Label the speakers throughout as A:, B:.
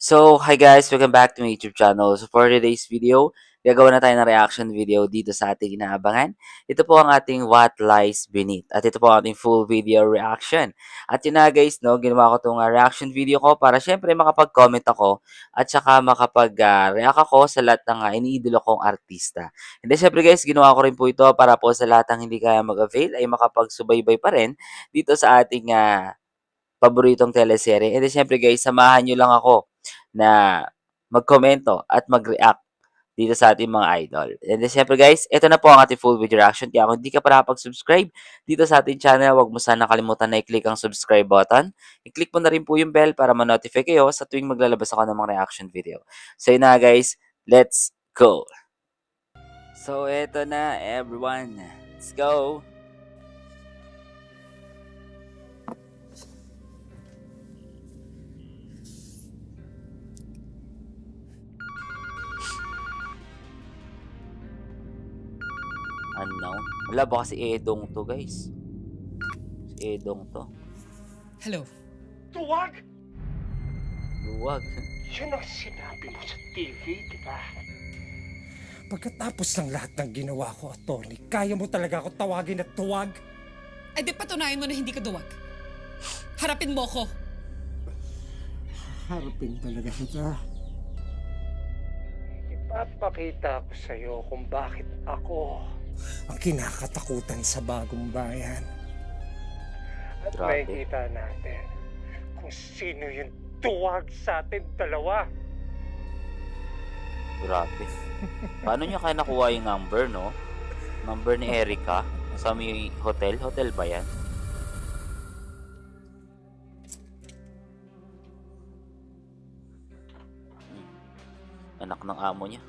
A: So, hi guys! Welcome back to my YouTube channel. So, for today's video, gagawa na tayo ng reaction video dito sa ating inaabangan. Ito po ang ating What Lies Beneath. At ito po ang ating full video reaction. At yun na guys, no, ginawa ko itong reaction video ko para syempre makapag-comment ako at saka makapag-react ako sa lahat ng iniidolo kong artista. And then syempre guys, ginawa ko rin po ito para po sa lahat ng hindi kaya mag-avail ay makapagsubaybay pa rin dito sa ating paboritong teleserye. And then siyempre guys, samahan nyo lang ako na magkomento at mag-react dito sa ating mga idol. And then siyempre guys, ito na po ang ating full video reaction. Kaya kung hindi ka pa nakapag-subscribe dito sa ating channel, huwag mo sana kalimutan na i-click ang subscribe button. I-click mo na rin po yung bell para ma-notify kayo sa tuwing maglalabas ako ng mga reaction video. So yun na guys, let's go! So ito na everyone, let's go! Unknown. Wala, baka si Edong to, guys. Si Edong to.
B: Hello.
C: Tuwag!
A: Luwag.
C: Yun ang sinabi mo sa TV, di ba?
D: Pagkatapos ng lahat ng ginawa ko, Atty., kaya mo talaga ako tawagin at tuwag?
B: Ay di patunayan mo na hindi ka duwag. Harapin mo ko.
D: Harapin talaga kita.
C: Ipapakita ko sa'yo kung bakit ako
D: Ang kinakatakutan sa bagong bayan.
C: at
A: Grabe.
C: makikita natin kung sino yung tuwag sa atin dalawa.
A: Grabe. Paano niya kaya nakuha yung number, no? Number ni Erica. Sa may hotel. Hotel ba yan? Anak ng amo niya.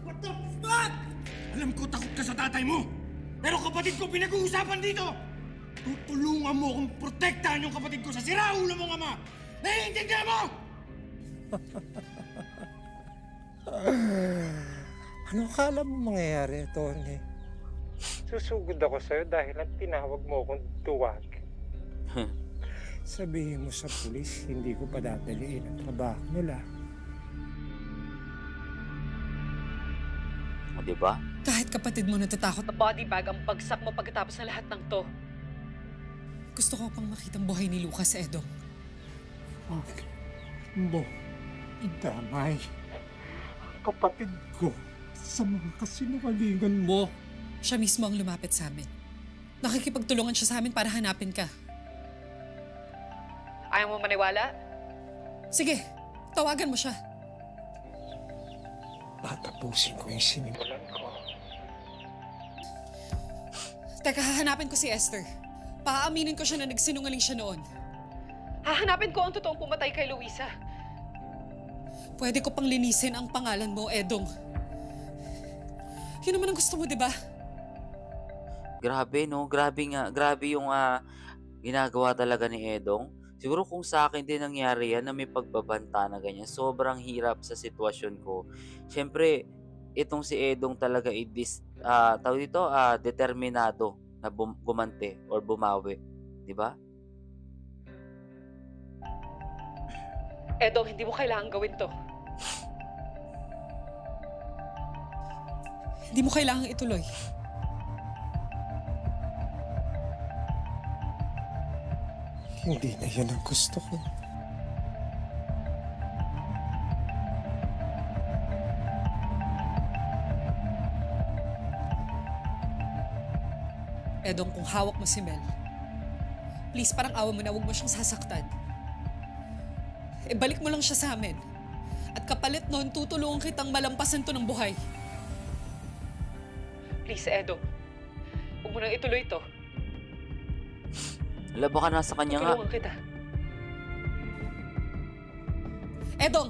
E: What the fuck? Alam ko takot ka sa tatay mo. Pero kapatid ko pinag-uusapan dito. Tutulungan mo akong protektahan yung kapatid ko sa siraulo mong ama. Naiintindihan mo?
D: Ano akala mo mangyayari, Atty.?
C: Susugod ako sa'yo dahil ang tinawag mo akong tuwag.
D: Sabihin mo sa pulis, hindi ko padadaliin ang trabaho nila.
A: O, diba?
B: Kahit kapatid mo natatakot na body bag ang bagsak mo pagkatapos ng lahat ng to. Gusto ko pang makita ang buhay ni Lucas, Edong.
D: Huwag mo idamay kapatid ko sa mga kasinungalingan mo.
B: Siya mismo ang lumapit sa amin. Nakikipagtulungan siya sa amin para hanapin ka. Ayaw mo maniwala? Sige, tawagan mo siya.
D: Tatapusin ko yung sinimulan ko.
B: Teka, hahanapin ko si Esther. Paaaminin ko siya na nagsinungaling siya noon. Hahanapin ko ang totoong pumatay kay Luisa. Pwede ko pang linisin ang pangalan mo, Edong. Yun naman ang gusto mo, di ba?
A: Grabe, no? Grabe nga. Grabe yung ginagawa talaga ni Edong. Siguro kung sa akin din nangyari yan na may pagbabanta na ganyan, sobrang hirap sa sitwasyon ko. Siyempre, itong si Edong talaga tawag dito, determinado na gumante or bumawi. Di ba?
B: Edong, hindi mo kailangan gawin to. Hindi mo kailangan ituloy.
D: Hindi na yun ang gusto ko.
B: Edong, kung hawak mo si Mel, please, parang awa mo na, huwag mo siyang sasaktan. Balik mo lang siya sa amin. At kapalit noon, tutulungan kitang malampasan to ng buhay. Please, Edong, huwag mo nang ituloy to.
A: Wala, baka nasa kanya nga.
B: Tulungan kita. Edong!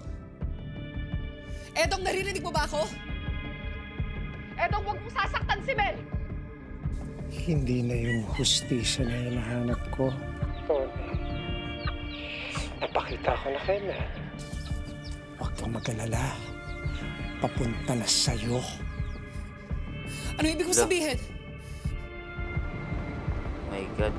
B: Edong, naririnig mo ba ako? Edong, huwag mong sasaktan si Mel!
D: Hindi na yung hustisya na hinahanap ko.
C: Tony, napakita ko na kay Mel.
D: Huwag kang mag-alala. Papunta na sa'yo.
B: Ano ibig mo
A: Wala.
B: sabihin?
A: my God.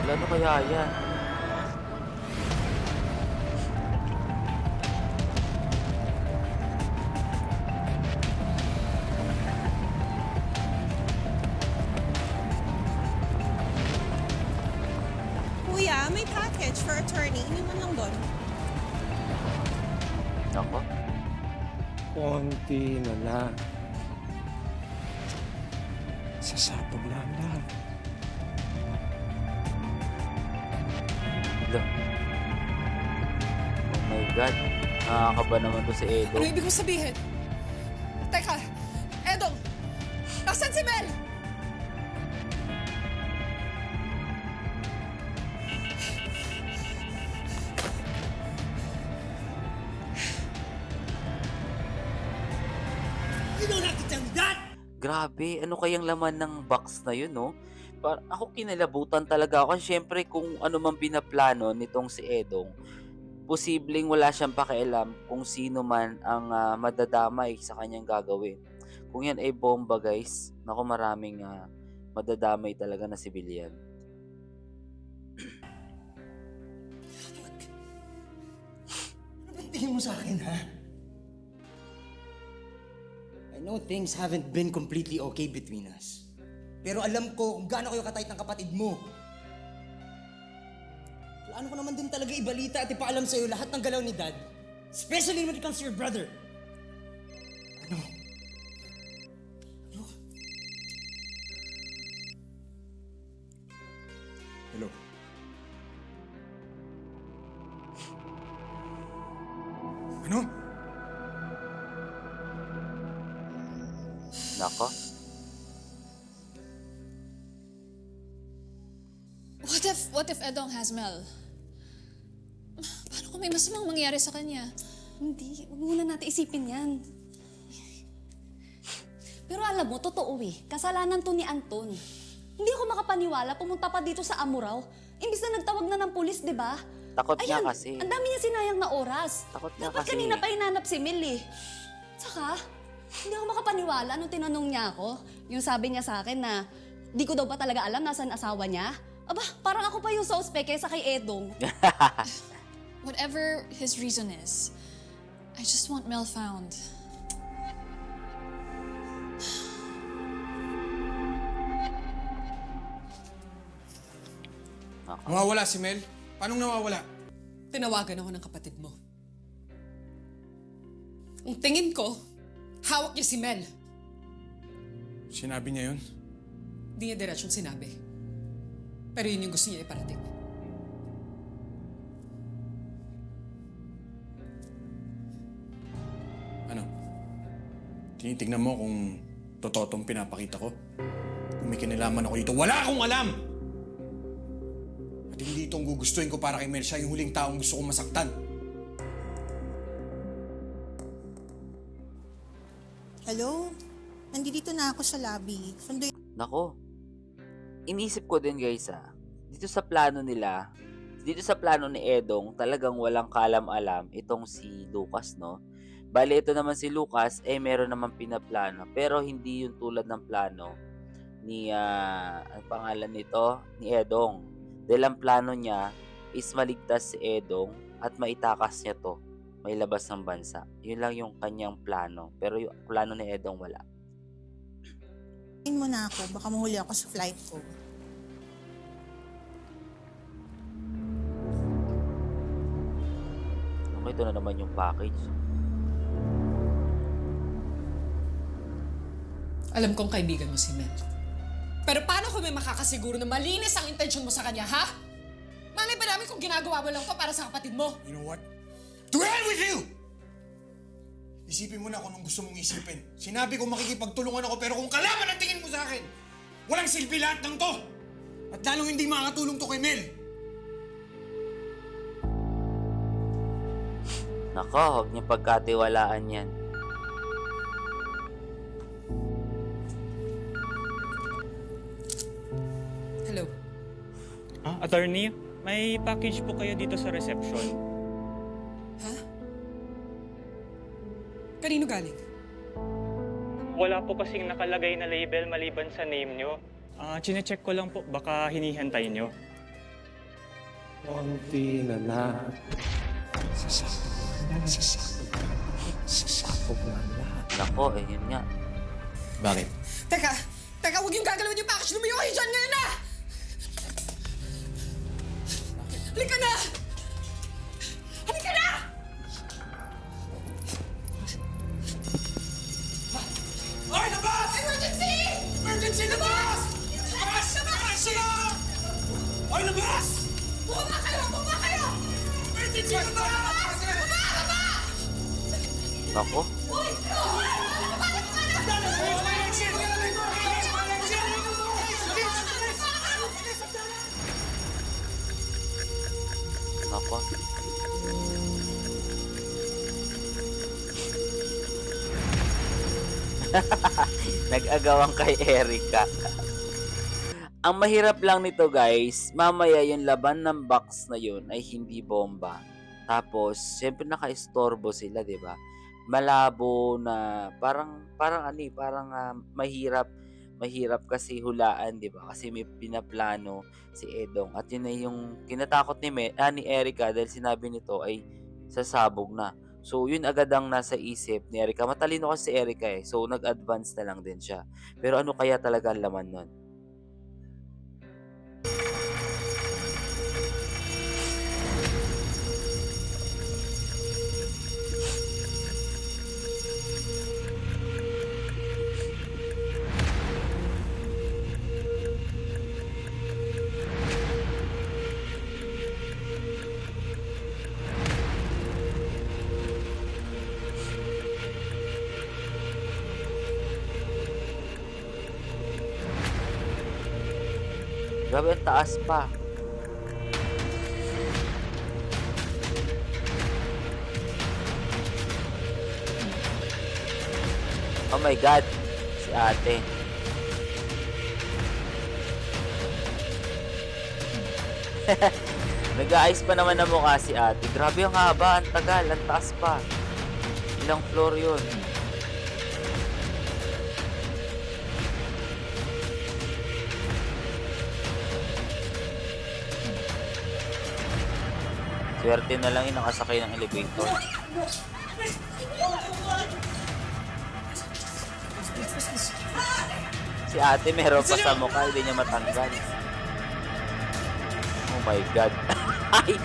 A: Wala, ano kaya yan?
F: Kuya, may package for attorney. Iniwan lang doon.
A: Nako.
D: Konti na lang. Sasabog lang lahat.
A: Wala. Oh my God. Nakakaba naman to si Edo.
B: Ano ibig mo sabihin? Teka, Edong! Nasaan si Mel?
E: You don't have to tell me that!
A: Grabe, ano kayang laman ng box na yun, no? Ako kinalabutan talaga ako. Siyempre, kung ano man pinaplano nitong si Edong, posibleng wala siyang pakialam kung sino man ang madadamay sa kanyang gagawin. Kung yan ay bomba, guys, naku, maraming madadamay talaga na sibilyan.
G: Ano ba tingin mo sa akin, ha? I know things haven't been completely okay between us. Pero alam ko kung gaano kayo katayt ng kapatid mo. Plano ko naman din talaga ibalita at ipaalam sa'yo lahat ng galaw ni Dad. Especially when it comes to your brother. Ano? Ano? Hello?
E: Ano?
A: Nako.
H: What if Edong has Mel? Paano kung may masamang mangyari sa kanya?
I: Hindi, huwag muna natin isipin yan. Pero alam mo, totoo eh. Kasalanan to ni Anton. Hindi ako makapaniwala, pumunta pa dito sa Amuraw. Imbis na nagtawag na ng pulis, di ba?
A: Takot niya
I: Ayan,
A: kasi.
I: ang dami niya sinayang na oras.
A: Takot niya
I: Dapat
A: kasi.
I: kanina pa hinanap si Mel eh. Tsaka, hindi ako makapaniwala nung tinanong niya ako. Yung sabi niya sa akin na, di ko daw ba talaga alam nasan asawa niya? Aba, parang ako pa yung suspect kaysa kay Edong.
H: Whatever his reason is, I just want Mel found.
E: Nawawala si Mel? Paano nawawala?
B: Tinawagan ako ng kapatid mo. Ang tingin ko, hawak niya si Mel.
E: Sinabi niya yun?
B: Hindi niya diretsyon sinabi. Pero yun yung gusto niya iparating.
E: Ano? Tinitignan mo kung totoo tong pinapakita ko? Kung may kinalaman ako dito, wala akong alam! At hindi itong gugustuhin ko para kay Mel. Siya yung huling taong gusto kong masaktan.
F: Hello? Nandito na ako sa lobby. Sunduin
A: Nako. Inisip ko din, guys, dito sa plano nila, dito sa plano ni Edong, talagang walang kalam-alam itong si Lucas, no? Bale, ito naman si Lucas, meron naman pinaplano. Pero hindi yung tulad ng plano ni, ang pangalan nito? Ni Edong. Dahil ang plano niya is maligtas si Edong at maitakas niya to. May labas ng bansa. Yun lang yung kanyang plano. Pero yung plano ni Edong wala.
F: mo na ako. Baka mahuli ako sa flight ko.
A: Okay, ito na naman yung package.
B: Alam kong kaibigan mo si Mel. Pero paano kung may makakasiguro na malinis ang intensyon mo sa kanya, ha? Malay ba namin kung ginagawa mo lang to para sa kapatid mo?
E: You know what? To hell with you! Isipin mo na kung anong gusto mong isipin. Sinabi ko makikipagtulungan ako pero kung kalaban ang tingin mo sa akin, walang silbi lahat ng to! At lalong hindi makakatulong to kay Mel!
A: Nako, huwag niyo pagkatiwalaan yan.
B: Hello.
J: Attorney, may package po kayo dito sa reception.
B: Ha? Kanino galing?
J: Wala po kasing nakalagay na label maliban sa name nyo. Chine-check ko lang po, baka hinihintay nyo.
D: Konti na lang. Sasakop na lahat.
A: Nako, eh yun nga.
E: Bakit?
B: Teka, huwag yung gagalawin yung package. Lumayo kayo dyan ngayon na! Halika na! Halika na!
E: Ay, labas!
B: Emergency!
E: Emergency, labas! Labas! Labas! Ay, labas!
B: Bumaba kayo!
E: Emergency, labas!
A: Nako. Nako. Nag-agawang kay Erica. Ang mahirap lang nito guys, mamaya yung laban ng box na yun ay hindi bomba. Tapos, syempre naka-istorbo sila, 'di ba? Malabo na mahirap kasi hulaan, 'di ba? Kasi may pinaplano si Edong at yun ay yung kinatakot ni Erica dahil sinabi nito ay sasabog na. So, yun agad ang nasa isip ni Erica. Matalino kasi si Erica eh. So, nag-advance na lang din siya. Pero ano kaya talaga ang laman nun? Grabe, ang taas pa. Oh my God, si ate. Nag-aayos pa naman ang mukha si ate. Grabe ang haba, ang tagal, ang taas pa. Ilang floor yun? Swerte na lang yung nakasakay ng elevator. Si ate meron pa sa mukha, hindi niya matanggal. Oh my God. Ay!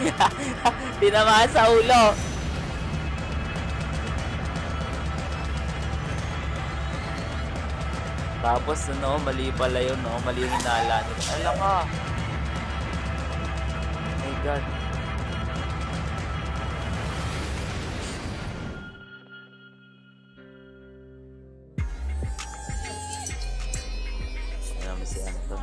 A: Tinamaan sa ulo! Tapos ano, mali pala yun, no? Mali yung hinala nito. Alam ka! Oh my God. Alam mo si Anton.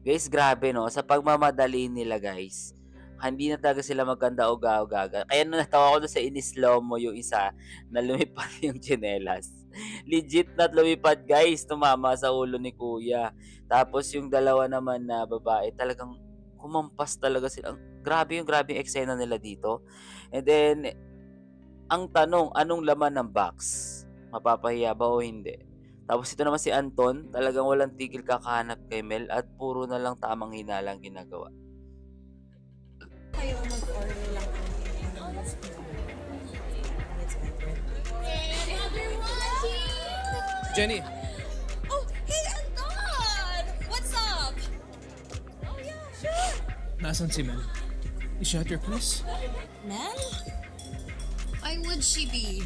A: Guys, grabe no, sa pagmamadali nila guys, hindi na talaga sila maganda o gaga. Kaya nung natawa ko doon sa in-slow mo yung isa na lumipad yung tsinelas. Legit na lumipad guys, tumama sa ulo ni kuya. Tapos yung dalawa naman na babae, talagang kumampas talaga sila. Grabe yung eksena nila dito. And then, ang tanong, anong laman ng box? Mapapahiya ba o hindi? Tapos ito naman si Anton, talagang walang tigil kakahanap kay Mel at puro na lang tamang hinalang ginagawa.
G: Jenny,
I: Oh, hey, Anton! What's up? Oh, yeah, sure.
G: nasan si Mel? Is she at your place?
I: Mel? Why would she be?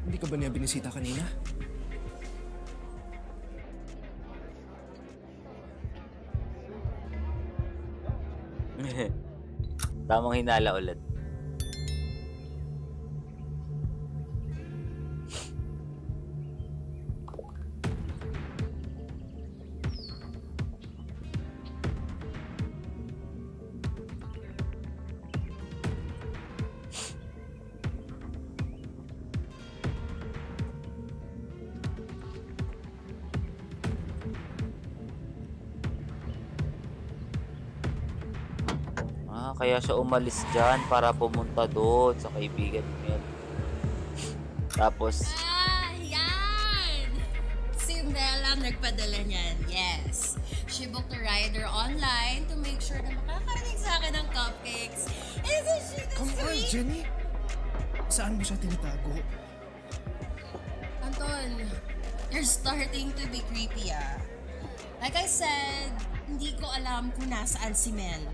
G: Hindi ka ba niya binisita kanina?
A: Tamang hinala ulit. kaya siya umalis dyan para pumunta doon sa kaibigan ni Mel. Tapos,
K: Yan! Si Mel ang nagpadala niyan, yes. She booked a rider online to make sure na makakarating sa akin ng cupcakes. Isn't she the
E: Come on,
K: sweet?
E: Jenny! Saan mo siya tinitago?
K: Anton, you're starting to be creepy, ah. Like I said, hindi ko alam kung nasaan si Mel.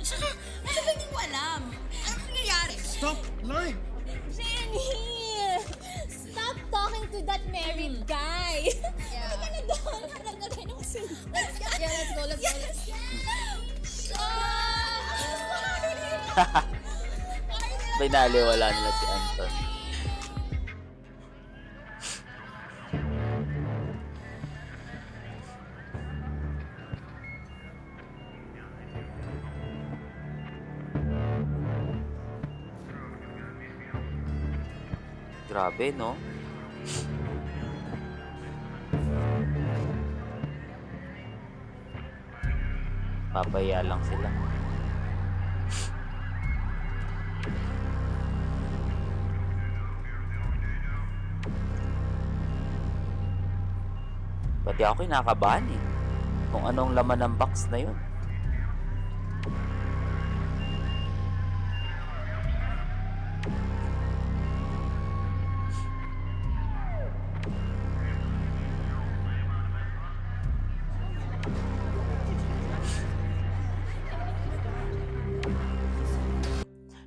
K: Saka, ano ba hindi ko alam? Ano nangyayari?
E: Stop lying!
H: Jenny! Stop talking to that married guy!
K: Yeah.
H: Halika na doon! Hanap na tayo ng kasunod. Let's go! Yeah, let's go, let's go.
K: Yes!
A: binaliwala nila si Anton. Grabe, no? Papaya lang sila. Pati ako kinakabahan eh. Kung anong laman ng box na yun.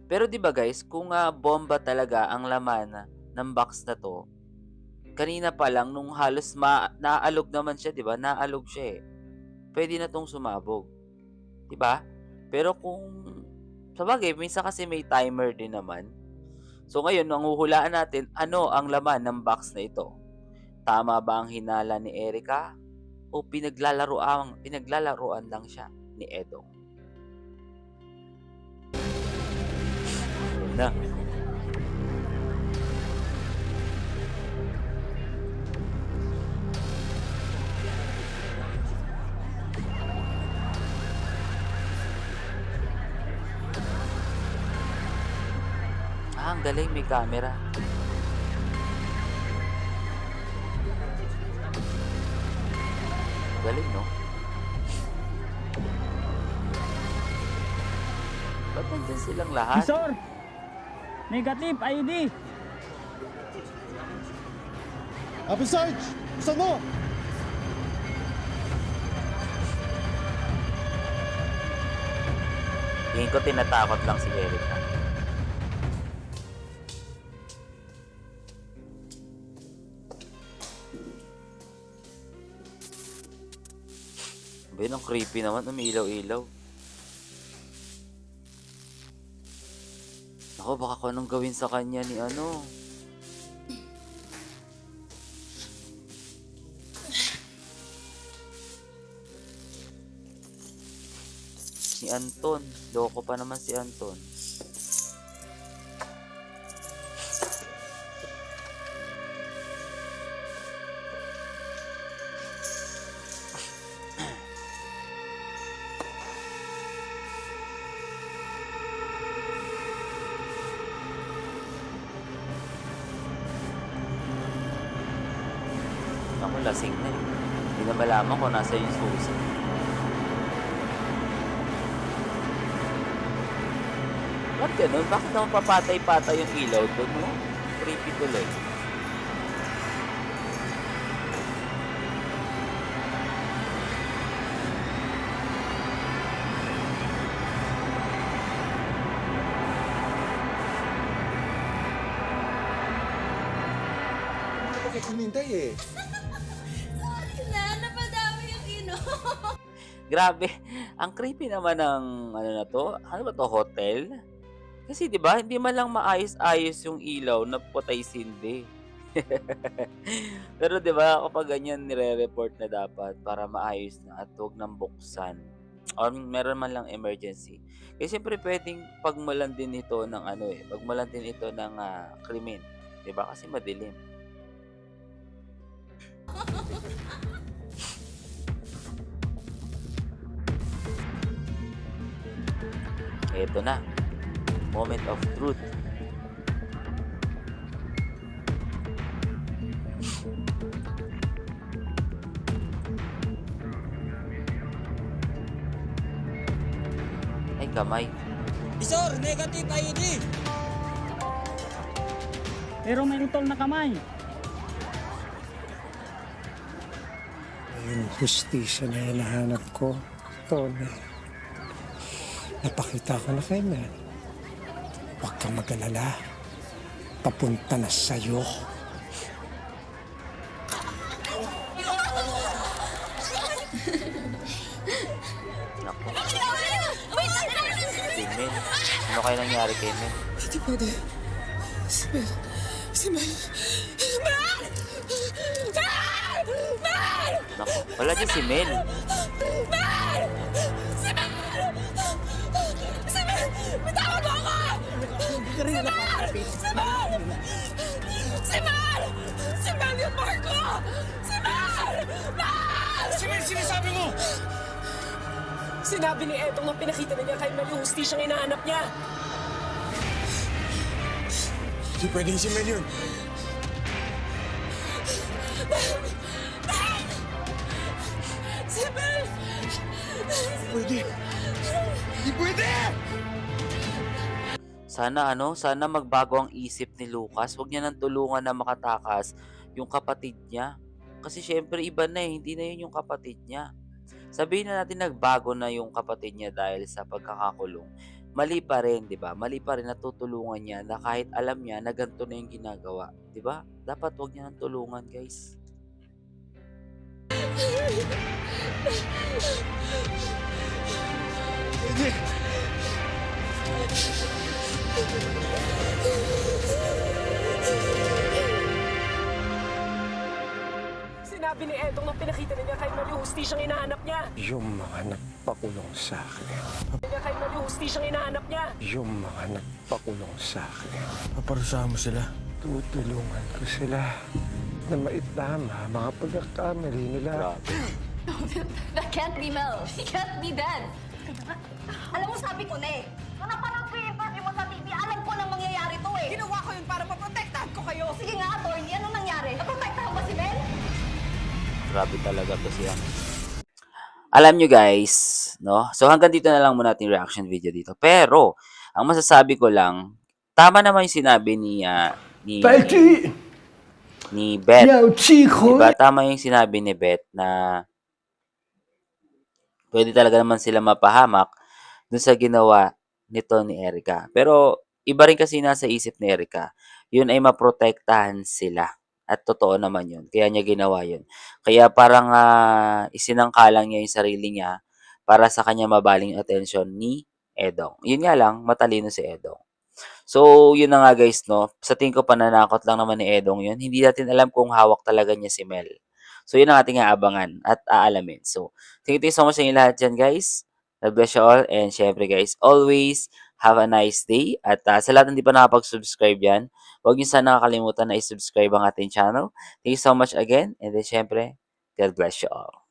A: Pero 'di ba guys, kung bomba talaga ang laman ng box na 'to, kanina pa lang nung halos naalog naman siya, 'di ba? Naalog siya eh. Pwede na 'tong sumabog. 'Di ba? Pero kung sabagay, minsan kasi may timer din naman. So ngayon, ang huhulaan natin, ano ang laman ng box na ito? Tama ba ang hinala ni Erica o pinaglalaruan lang siya ni Edong? Na. Ang galing, may camera. Galing, no? Ba't nandyan silang lahat?
J: Sir! Negative ID!
E: Apo Sarge! Saan mo?
A: Tingin ko tinatakot lang si Erica. Ba, ang creepy naman, umiilaw-ilaw. Ako, baka kung anong gawin sa kanya ni ano. Ni Anton. Loko pa naman si Anton. Ako, lasing na eh. Hindi na malaman kung nasa yung susi. Ba't ganun? Bakit naman papatay-patay yung ilaw doon, no? Creepy tuloy.
E: Bakit hinintay eh?
K: Sorry na, napadami yung
A: Grabe, ang creepy naman ng ano na to. Ano ba to, hotel? Kasi 'di ba, hindi man lang maayos-ayos yung ilaw na putay sindi. Pero 'di ba, kapag ganyan nire-report na dapat para maayos na at huwag nang buksan. Or meron man lang emergency. Kasi siyempre pwedeng pagmulan din ito ng ano eh, pagmulan din ito ng krimen. 'Di ba? Kasi madilim. Ito na. Moment of truth. Ay, kamay.
G: Isor, negative ID!
J: Pero may utol na kamay.
D: Yung hustisya na hinahanap ko, Tony. Napakita ko na kay Mel. Huwag kang mag-alala. Papunta na sa'yo.
A: Naku. Si Mel. Ano kaya nangyari kay Mel?
B: Hindi pwede. Si Mel. Si Mel. Mel! Mel! Mel!
A: Naku. Wala dyan si Mel.
B: Mel! Si Mel! Si Mel! Bitawan mo ako! Si Mel! Si Mel! Si Mel! Si Mel yung Marco! Si Mel! Mel!
E: Si Mel, sinasabi mo!
B: Sinabi ni Edong na pinakita na niya kay Mel yung hustisyang hinahanap niya.
E: Hindi pwedeng si Mel yun.
B: Si Mel!
E: Pwede. Hindi pwede!
A: Sana magbago ang isip ni Lucas. Huwag niya nang tulungan na makatakas yung kapatid niya. Kasi syempre iba na hindi na yun yung kapatid niya. Sabihin na natin nagbago na yung kapatid niya dahil sa pagkakakulong. Mali pa rin, 'di ba? Mali pa rin na tutulungan niya na kahit alam niya na ganito na yung ginagawa, 'di ba? Dapat huwag niya nang tulungan, guys.
B: Sinabi ni Edong na pinakita na niya kay Mel yung hustisyang hinahanap niya.
D: Yung mga nagpakulong sa akin.
B: Niya kay Mel yung hustisyang hinahanap niya.
D: Yung mga nagpakulong sa akin.
E: Paparusahan mo sila.
D: Tutulungan ko sila na maitama mga pagkakamali nila.
A: Grabe.
I: That can't be Mel. He can't be dead. Alam mo, sabi ko na eh. Nung napanood ko yung interview mo sa TV, alam ko nang mangyayari to eh.
B: Ginawa ko yun para maprotektahan ko kayo.
I: Sige nga, attorney, anong nangyari? Naprotektahan ba si Mel?
A: Grabe talaga to siya. Alam nyo guys, no? So hanggang dito na lang muna ating reaction video dito. Pero, ang masasabi ko lang, tama naman yung sinabi ni Beth. Diba? Tama yung sinabi ni Beth na pwede talaga naman sila mapahamak dun sa ginawa nito ni Erica. Pero, iba rin kasi nasa isip ni Erica. Yun ay maprotektahan sila. At totoo naman yun. Kaya niya ginawa yun. Kaya parang isinangkalang niya yung sarili niya para sa kanya mabaling atensyon ni Edong. Yun nga lang, matalino si Edong. So, yun na nga guys, no? Sa tingin ko pananakot lang naman ni Edong yun. Hindi natin alam kung hawak talaga niya si Mel. So, yun ang ating aabangan at aalamin. So, thank you so much sa inyo lahat dyan guys. God bless you all. And syempre guys, always have a nice day. At sa lahat na hindi pa nakapag-subscribe yan, huwag niyo sana nakakalimutan na i-subscribe ang ating channel. Thank you so much again. And then syempre, God bless you all.